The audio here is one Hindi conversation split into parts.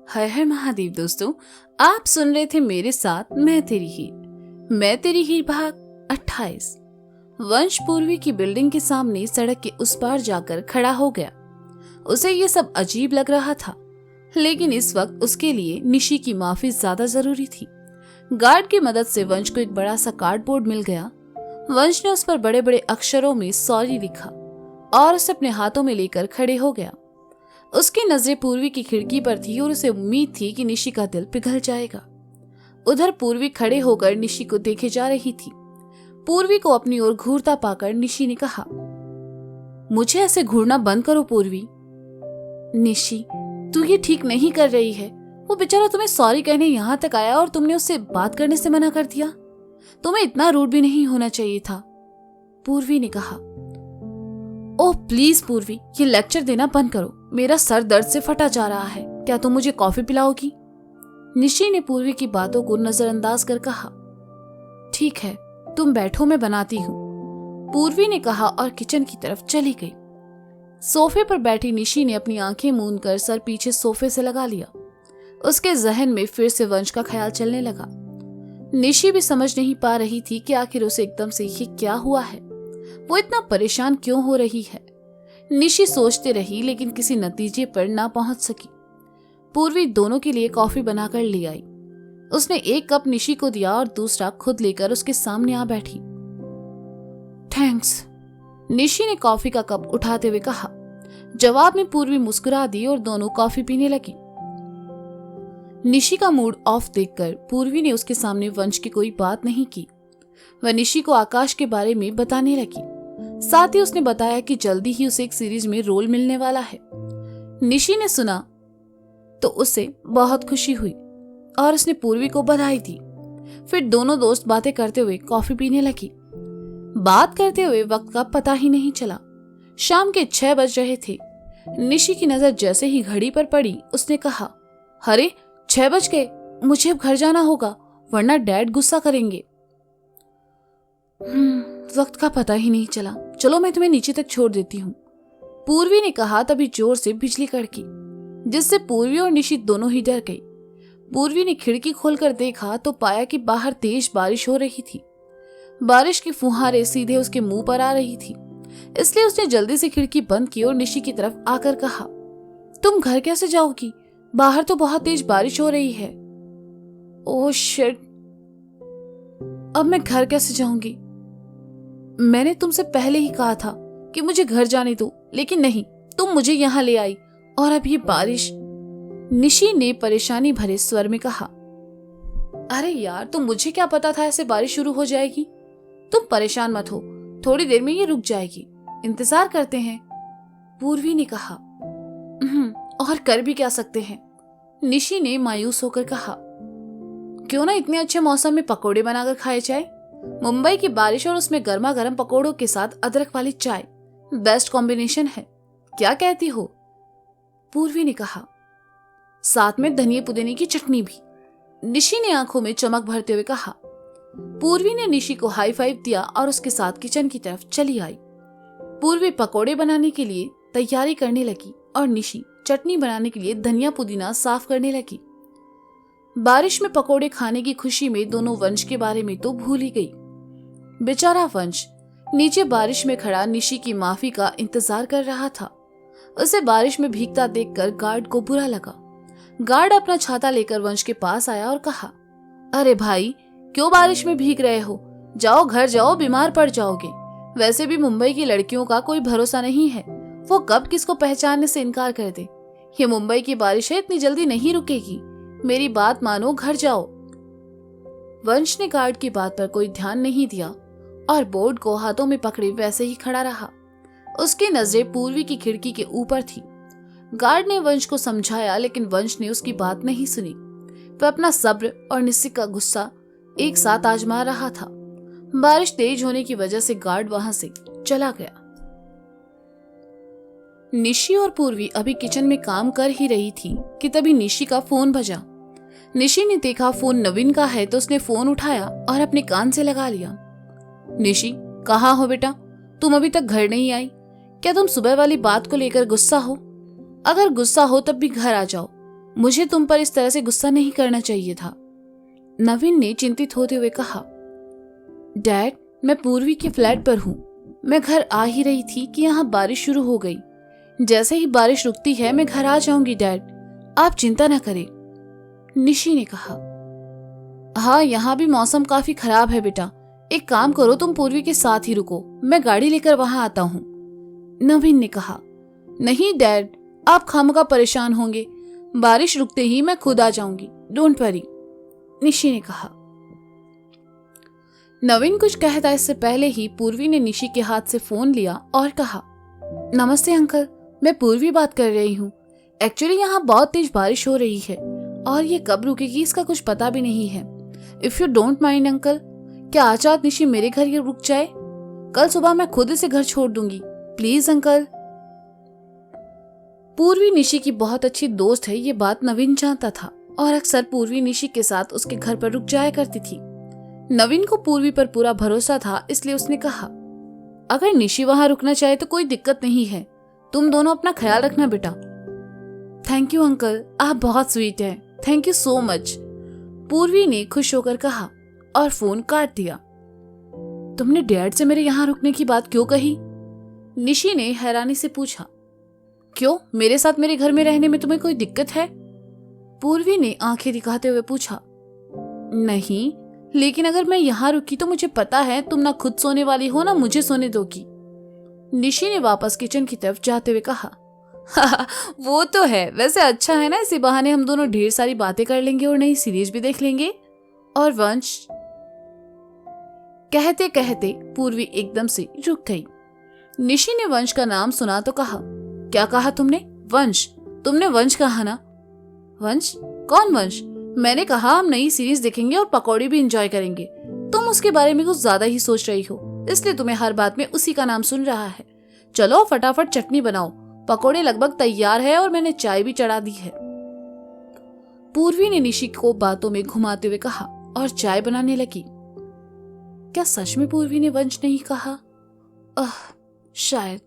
हर हर महादेव दोस्तों, आप सुन रहे थे मेरे साथ मैं तेरी हीर भाग 28। वंश पूर्वी की बिल्डिंग के सामने सड़क के उस पार जाकर खड़ा हो गया। उसे ये सब अजीब लग रहा था, लेकिन इस वक्त उसके लिए निशी की माफी ज्यादा जरूरी थी। गार्ड की मदद से वंश को एक बड़ा सा कार्डबोर्ड मिल गया। वंश ने उस पर बड़े बड़े अक्षरों में सॉरी लिखा और उसे अपने हाथों में लेकर खड़े हो गया। उसकी नजरें पूर्वी की खिड़की पर थी और उसे उम्मीद थी कि निशी का दिल पिघल जाएगा। उधर पूर्वी खड़े होकर निशी को देखे जा रही थी। पूर्वी को अपनी ओर घूरता पाकर निशी ने कहा, मुझे ऐसे घूरना बंद करो पूर्वी। निशी, तू ये ठीक नहीं कर रही है। वो बेचारा तुम्हें सॉरी कहने यहाँ तक आया और तुमने उससे बात करने से मना कर दिया। तुम्हें इतना रूड भी नहीं होना चाहिए था। पूर्वी ने कहा, ओह प्लीज पूर्वी, ये लेक्चर देना बंद करो। मेरा सर दर्द से फटा जा रहा है। क्या तुम मुझे कॉफी पिलाओगी? निशी ने पूर्वी की बातों को नजरअंदाज कर कहा, ठीक है, तुम बैठो, मैं बनाती हूँ। पूर्वी ने कहा और किचन की तरफ चली गई। सोफे पर बैठी निशी ने अपनी आंखें मूंद कर सर पीछे सोफे से लगा लिया। उसके जहन में फिर से वंश का ख्याल चलने लगा। निशी भी समझ नहीं पा रही थी कि आखिर उसे एकदम से ये क्या हुआ है। वो इतना परेशान क्यों हो रही है। निशी सोचती रही लेकिन किसी नतीजे पर ना पहुंच सकी। पूर्वी दोनों के लिए कॉफी बनाकर ले आई। उसने एक कप निशी को दिया और दूसरा खुद लेकर उसके सामने आ बैठी। थैंक्स, निशी ने कॉफी का कप उठाते हुए कहा। जवाब में पूर्वी मुस्कुरा दी और दोनों कॉफी पीने लगी। निशी का मूड ऑफ देखकर पूर्वी ने उसके सामने वंश की कोई बात नहीं की। वह निशी को आकाश के बारे में बताने लगी। साथ ही उसने बताया कि जल्दी ही उसे एक सीरीज में रोल मिलने वाला है। निशी ने सुना तो उसे बहुत खुशी हुई और उसने पूर्वी को बधाई दी। फिर दोनों दोस्त बातें करते हुए कॉफी पीने लगी। बात करते हुए वक्त का पता ही नहीं चला। शाम के 6 बज रहे थे। निशी की नजर जैसे ही घड़ी पर पड़ी, उसने कहा, अरे 6 बज गए, मुझे अब घर जाना होगा वरना डैड गुस्सा करेंगे। वक्त का पता ही नहीं चला। चलो मैं तुम्हें नीचे तक छोड़ देती हूँ, पूर्वी ने कहा। तभी जोर से बिजली कड़की, जिससे पूर्वी और निशी दोनों ही डर गई। पूर्वी ने खिड़की खोलकर देखा तो पाया कि बाहर तेज बारिश हो रही थी। बारिश की फुहारें सीधे उसके मुंह पर आ रही थी, इसलिए उसने जल्दी से खिड़की बंद की और निशी की तरफ आकर कहा, तुम घर कैसे जाओगी? बाहर तो बहुत तेज बारिश हो रही है। ओह शिट, अब मैं घर कैसे जाऊंगी? मैंने तुमसे पहले ही कहा था कि मुझे घर जाने दो, लेकिन नहीं, तुम मुझे यहाँ ले आई और अब ये बारिश। निशी ने परेशानी भरे स्वर में कहा, अरे यार, तुम मुझे क्या पता था ऐसे बारिश शुरू हो जाएगी। तुम परेशान मत हो, थोड़ी देर में ये रुक जाएगी, इंतजार करते हैं, पूर्वी ने कहा। और कर भी क्या सकते हैं, निशी ने मायूस होकर कहा। क्यों ना इतने अच्छे मौसम में पकोड़े बनाकर खाए जाए। मुंबई की बारिश और उसमें गर्मा गर्म पकोड़ों के साथ अदरक वाली चाय बेस्ट कॉम्बिनेशन है। क्या कहती हो? पूर्वी ने कहा। साथ में धनिया पुदीने की चटनी भी, निशी ने आंखों में चमक भरते हुए कहा। पूर्वी ने निशी को हाई फाइव दिया और उसके साथ किचन की तरफ चली आई। पूर्वी पकोड़े बनाने के लिए तैयारी करने लगी और निशी चटनी बनाने के लिए धनिया पुदीना साफ करने लगी। बारिश में पकोड़े खाने की खुशी में दोनों वंश के बारे में तो भूल ही गई। बेचारा वंश नीचे बारिश में खड़ा निशी की माफी का इंतजार कर रहा था। उसे बारिश में भीगता देखकर गार्ड को बुरा लगा। गार्ड अपना छाता लेकर वंश के पास आया और कहा, अरे भाई, क्यों बारिश में भीग रहे हो? जाओ घर जाओ, बीमार पड़ जाओगे। वैसे भी मुंबई की लड़कियों का कोई भरोसा नहीं है, वो कब किसको पहचानने से इनकार कर दे। ये मुंबई की बारिश है, इतनी जल्दी नहीं रुकेगी। मेरी बात मानो, घर जाओ। वंश ने गार्ड की बात पर कोई ध्यान नहीं दिया और बोर्ड को हाथों में पकड़े वैसे ही खड़ा रहा। उसकी नजरें पूर्वी की खिड़की के ऊपर थी। गार्ड ने वंश को समझाया, लेकिन वंश ने उसकी बात नहीं सुनी। वह अपना सब्र और निस्सी का गुस्सा एक साथ आजमा रहा था। बारिश तेज होने की वजह से गार्ड वहां से चला गया। निशी और पूर्वी अभी किचन में काम कर ही रही थी कि तभी निशी का फोन बजा। निशी ने देखा फोन नवीन का है तो उसने फोन उठाया और अपने कान से लगा लिया। निशी, कहाँ हो बेटा? तुम अभी तक घर नहीं आई। क्या तुम सुबह वाली बात को लेकर गुस्सा हो? अगर गुस्सा हो तब भी घर आ जाओ। मुझे तुम पर इस तरह से गुस्सा नहीं करना चाहिए था। नवीन ने चिंतित होते हुए कहा। डैड, मैं पूर्वी के फ्लैट पर हूँ। मैं घर आ ही रही थी कि यहाँ बारिश शुरू हो गई। जैसे ही बारिश रुकती है मैं घर आ जाऊंगी डैड, आप चिंता न करें, निशी ने कहा। हाँ, यहाँ भी मौसम काफी खराब है बेटा। एक काम करो, तुम पूर्वी के साथ ही रुको, मैं गाड़ी लेकर वहां आता हूँ, नवीन ने कहा। नहीं डैड, आप खामखा परेशान होंगे। बारिश रुकते ही मैं खुद आ जाऊंगी, डोंट वरी, निशी ने कहा। नवीन कुछ कहता इससे पहले ही पूर्वी ने निशी के हाथ से फोन लिया और कहा, नमस्ते अंकल, मैं पूर्वी बात कर रही हूँ। एक्चुअली यहाँ बहुत तेज बारिश हो रही है और ये कब रुकेगी इसका कुछ पता भी नहीं है। If you don't mind uncle, क्या आज रात निशी मेरे घर ही रुक जाए? कल सुबह मैं खुद इसे घर छोड़ दूंगी, प्लीज अंकल। पूर्वी निशी की बहुत अच्छी दोस्त है, ये बात नवीन जानता था और अक्सर पूर्वी निशी के साथ उसके घर पर रुक जाया करती थी। नवीन को पूर्वी पर पूरा भरोसा था, इसलिए उसने कहा, अगर निशी वहां रुकना चाहे तो कोई दिक्कत नहीं है, तुम दोनों अपना ख्याल रखना बेटा। थैंक यू अंकल, आप बहुत स्वीट हैं, थैंक यू सो मच, पूर्वी ने खुश होकर कहा और फोन काट दिया। तुमने डैड से मेरे यहाँ रुकने की बात क्यों कही? निशी ने हैरानी से पूछा। क्यों, मेरे साथ मेरे घर में रहने में तुम्हें कोई दिक्कत है? पूर्वी ने आंखें दिखाते हुए पूछा। नहीं, लेकिन अगर मैं यहाँ रुकी तो मुझे पता है तुम ना खुद सोने वाली हो ना मुझे सोने दोगी, निशी ने वापस किचन की तरफ जाते हुए कहा। वो तो है, वैसे अच्छा है ना, इसी बहाने हम दोनों ढेर सारी बातें कर लेंगे और नई सीरीज भी देख लेंगे। और वंश, कहते कहते पूर्वी एकदम से रुक गई। निशी ने वंश का नाम सुना तो कहा, क्या कहा तुमने? वंश? तुमने वंश कहा ना? वंश? कौन वंश? मैंने कहा हम नई सीरीज देखेंगे और पकौड़े भी एंजॉय करेंगे। तुम उसके बारे में कुछ ज्यादा ही सोच रही हो, इसलिए तुम्हें हर बात में उसी का नाम सुन रहा है। चलो फटाफट चटनी बनाओ, पकौड़े लगभग तैयार है और मैंने चाय भी चढ़ा दी है, पूर्वी ने निशी को बातों में घुमाते हुए कहा और चाय बनाने लगी। क्या सच में पूर्वी ने वंश नहीं कहा? शायद,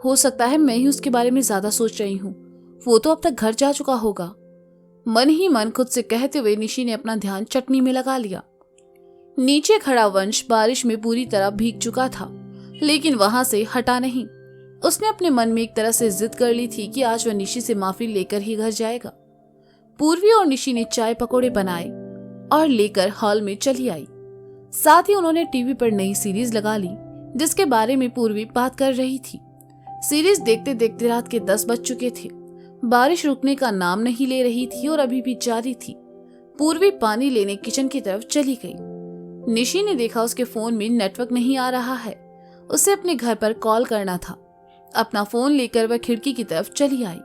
हो सकता है मैं ही उसके बारे में ज्यादा सोच रही हूँ, वो तो अब तक घर जा चुका होगा, मन ही मन खुद से कहते हुए निशी ने अपना ध्यान चटनी में लगा लिया। नीचे खड़ा वंश बारिश में पूरी तरह भीग चुका था, लेकिन वहां से हटा नहीं। उसने अपने मन में एक तरह से जिद कर ली थी कि आज वह निशी से माफी लेकर ही घर जाएगा। पूर्वी और निशी ने चाय पकौड़े बनाए और लेकर हॉल में चली आई। साथ ही उन्होंने टीवी पर नई सीरीज लगा ली जिसके बारे में पूर्वी बात कर रही थी। सीरीज देखते देखते रात के 10 बज चुके थे। बारिश रुकने का नाम नहीं ले रही थी और अभी भी जारी थी। पूर्वी पानी लेने किचन की तरफ चली गई। निशी ने देखा उसके फोन में नेटवर्क नहीं आ रहा है, उसे अपने घर पर कॉल करना था। अपना फोन लेकर वह खिड़की की तरफ चली आई।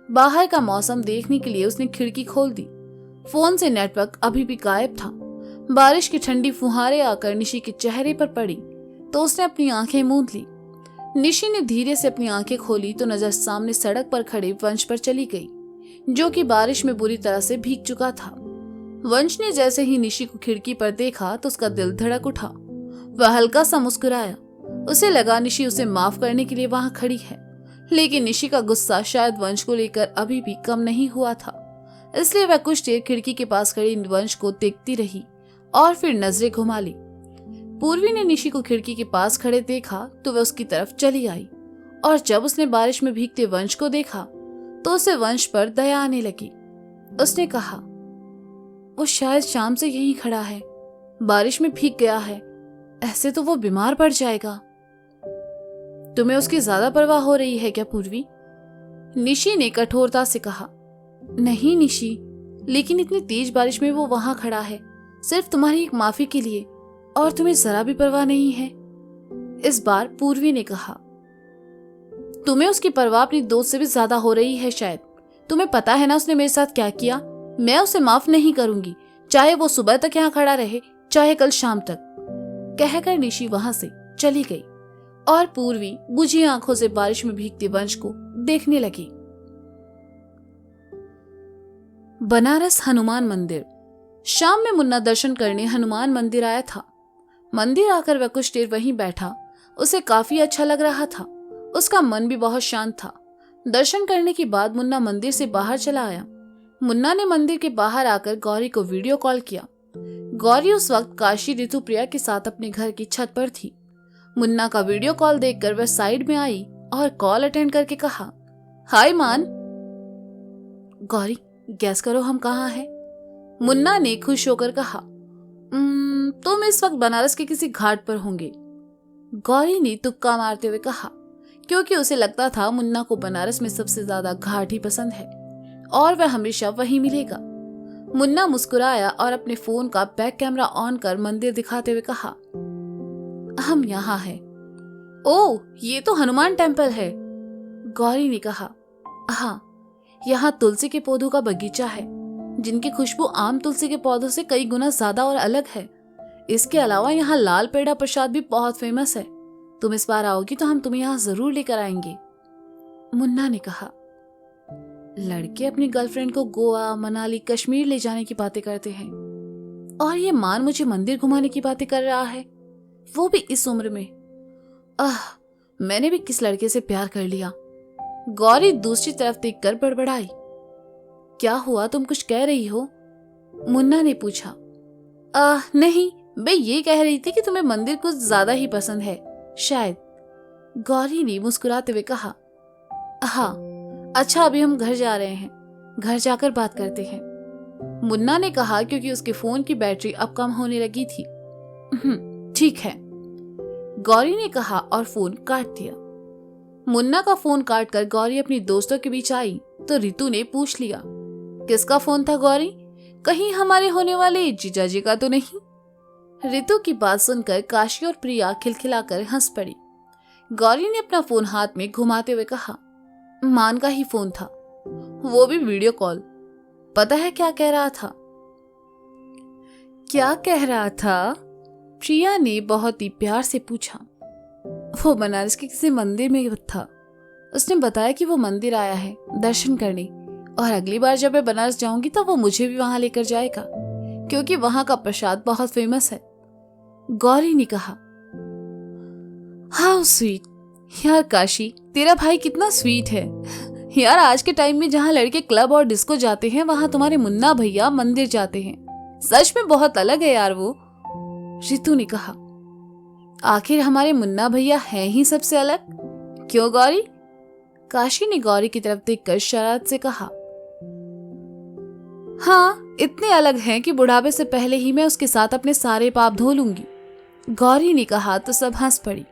बाहर का मौसम देखने के लिए उसने खिड़की खोल दी। फोन से नेटवर्क अभी भी गायब था। बारिश की ठंडी फुहारें आकर निशी के चेहरे पर पड़ी तो उसने अपनी आंखें मूंद ली। निशी ने धीरे से अपनी आंखें खोली तो नजर सामने सड़क पर खड़े वंश पर चली गई, जो कि बारिश में बुरी तरह से भीग चुका था। वंश ने जैसे ही निशी को खिड़की पर देखा तो उसका दिल धड़क उठा। वह हल्का सा मुस्कुराया। उसे लगा निशी उसे माफ करने के लिए वहां खड़ी है, लेकिन निशी का गुस्सा शायद वंश को लेकर अभी भी कम नहीं हुआ था। इसलिए वह कुछ देर खिड़की के पास खड़ी वंश को देखती रही और फिर नजरें घुमा ली। पूर्वी ने निशी को खिड़की के पास खड़े देखा तो वह उसकी तरफ चली आई और जब उसने बारिश में भीगते वंश को देखा तो उसे वंश पर दया आने लगी। उसने कहा, वो शायद शाम से यहीं खड़ा है, बारिश में भीग गया है, ऐसे तो वो बीमार पड़ जाएगा। तुम्हें उसकी ज्यादा परवाह हो रही है क्या पूर्वी? निशी ने कठोरता से कहा। नहीं निशी, लेकिन इतनी तेज बारिश में वो वहां खड़ा है सिर्फ तुम्हारी एक माफी के लिए और तुम्हें जरा भी परवाह नहीं है। इस बार पूर्वी ने कहा, तुम्हें उसकी परवाह अपनी दोस्त से भी ज्यादा हो रही है शायद। तुम्हें पता है ना उसने मेरे साथ क्या किया। मैं उसे माफ नहीं करूंगी, चाहे वो सुबह तक यहाँ खड़ा रहे चाहे कल शाम तक, कहकर निशी वहां से चली गई और पूर्वी बुझी आंखों से बारिश में भीगते वंश को देखने लगी। बनारस हनुमान मंदिर। शाम में मुन्ना दर्शन करने हनुमान मंदिर आया था। मंदिर आकर वह कुछ देर वहीं बैठा। उसे काफी अच्छा लग रहा था। उसका मन भी बहुत शांत था। दर्शन करने के बाद मुन्ना मंदिर से बाहर चला आया। मुन्ना ने मंदिर के बाहर आकर गौरी को वीडियो कॉल किया। गौरी उस वक्त काशी ऋतुप्रिया के साथ अपने घर की छत पर थी। मुन्ना का वीडियो कॉल देखकर वह साइड में आई और कॉल अटेंड करके कहा, हाय मान। गौरी, गैस करो हम कहाँ हैं? मुन्ना ने खुश होकर कहा, तुम इस वक्त बनारस के किसी घाट पर होंगे। गौरी ने तुक्का मारते हुए कहा, क्योंकि उसे लगता था मुन्ना को बनारस में सबसे ज्यादा घाट ही पसंद है और वह हमेशा वहीं मिलेगा। मुन्ना मुस्कुराया और अपने फोन का बैक कैमरा ऑन कर मंदिर दिखाते हुए कहा, हम यहाँ हैं। ओह, ये तो हनुमान टेम्पल है। गौरी ने कहा, हाँ, यहाँ तुलसी के पौधों का बगीचा है जिनकी खुशबू आम तुलसी के पौधों से कई गुना ज्यादा और अलग है। इसके अलावा यहाँ लाल पेड़ा प्रसाद भी बहुत फेमस है। तुम इस बार आओगी तो हम तुम्हें यहाँ जरूर लेकर आएंगे। मुन्ना ने कहा, लड़के अपनी गर्लफ्रेंड को गोवा, मनाली, कश्मीर ले जाने की बातें करते हैं और ये मान मुझे मंदिर घुमाने की बातें कर रहा है, वो भी इस उम्र में। मैंने भी किस लड़के से प्यार कर लिया। गौरी दूसरी तरफ देखकर बड़बड़ाई, क्या हुआ, तुम कुछ कह रही हो? मुन्ना ने पूछा। नहीं, मैं ये कह रही थी कि तुम्हें मंदिर कुछ ज्यादा ही पसंद है शायद। गौरी ने मुस्कुराते हुए कहा, हाँ, अच्छा, अभी हम घर जा रहे हैं, घर जाकर बात करते हैं। मुन्ना ने कहा, क्योंकि उसके फोन की बैटरी अब कम होने लगी थी। ठीक है, गौरी ने कहा और फोन काट दिया। मुन्ना का फोन काट कर गौरी अपनी दोस्तों के बीच आई तो रितु ने पूछ लिया, किसका फोन था गौरी? कहीं हमारे होने वाले जीजाजी का तो नहीं? रितु की बात सुनकर काशी और प्रिया खिलखिलाकर हंस पड़ी। गौरी ने अपना फोन हाथ में घुमाते हुए कहा, मान का ही फोन था, वो भी वीडियो कॉल। पता है क्या कह रहा था? क्या कह रहा था? प्रिया ने बहुत ही प्यार से पूछा। वो बनारस के किसी मंदिर में था। उसने बताया कि वो मंदिर आया है दर्शन करने और अगली बार जब मैं बनारस जाऊंगी तो वो मुझे भी वहां लेकर जाएगा क्योंकि वहां का प्रसाद बहुत फेमस है। गौरी ने कहा, हाउ स्वीट। यार काशी, तेरा भाई कितना स्वीट है यार। आज के टाइम में जहाँ लड़के क्लब और डिस्को जाते हैं वहां तुम्हारे मुन्ना भैया मंदिर जाते हैं। सच में बहुत अलग है यार वो। रितु ने कहा, आखिर हमारे मुन्ना भैया हैं ही सबसे अलग, क्यों गौरी? काशी ने गौरी की तरफ देखकर शरारत से कहा, हाँ, इतने अलग हैं कि बुढ़ापे से पहले ही मैं उसके साथ अपने सारे पाप धो लूंगी। गौरी ने कहा तो सब हंस पड़ी।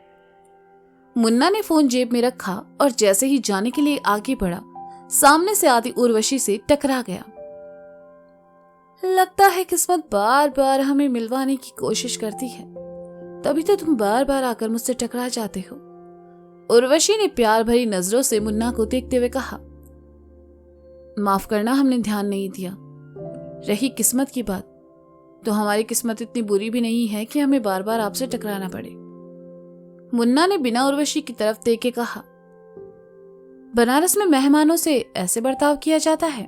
मुन्ना ने फोन जेब में रखा और जैसे ही जाने के लिए आगे बढ़ा, सामने से आती उर्वशी से टकरा गया। लगता है किस्मत बार बार हमें मिलवाने की कोशिश करती है, तभी तो तुम बार बार आकर मुझसे टकरा जाते हो। उर्वशी ने प्यार भरी नजरों से मुन्ना को देखते हुए कहा, माफ करना, हमने ध्यान नहीं दिया। रही किस्मत की बात, तो हमारी किस्मत इतनी बुरी भी नहीं है कि हमें बार बार आपसे टकराना पड़े। मुन्ना ने बिना उर्वशी की तरफ देख के कहा, बनारस में मेहमानों से ऐसे बर्ताव किया जाता है?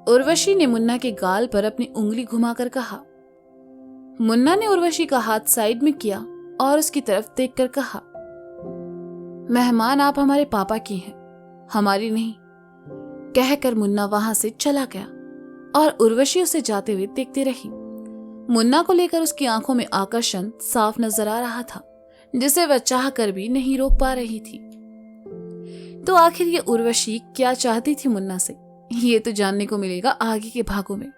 उर्वशी ने मुन्ना के गाल पर अपनी उंगली घुमाकर कहा। मुन्ना ने उर्वशी का हाथ साइड में किया और उसकी तरफ देखकर कहा, मेहमान आप हमारे पापा की हैं, हमारी नहीं। कहकर मुन्ना वहां से चला गया और उर्वशी उसे जाते हुए देखती रही। मुन्ना को लेकर उसकी आंखों में आकर्षण साफ नजर आ रहा था, जिसे वह चाह कर भी नहीं रोक पा रही थी। तो आखिर ये उर्वशी क्या चाहती थी मुन्ना से, ये तो जानने को मिलेगा आगे के भागों में।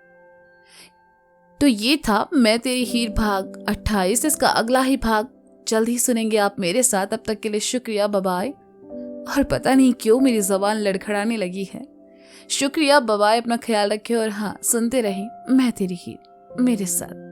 तो ये था मैं तेरी हीर भाग 28। इसका अगला ही भाग जल्द ही सुनेंगे आप मेरे साथ। अब तक के लिए शुक्रिया, बाय। और पता नहीं क्यों मेरी जबान लड़खड़ाने लगी है। शुक्रिया, बाय, अपना ख्याल रखे और हाँ, सुनते रहिए मैं तेरी हीर मेरे साथ।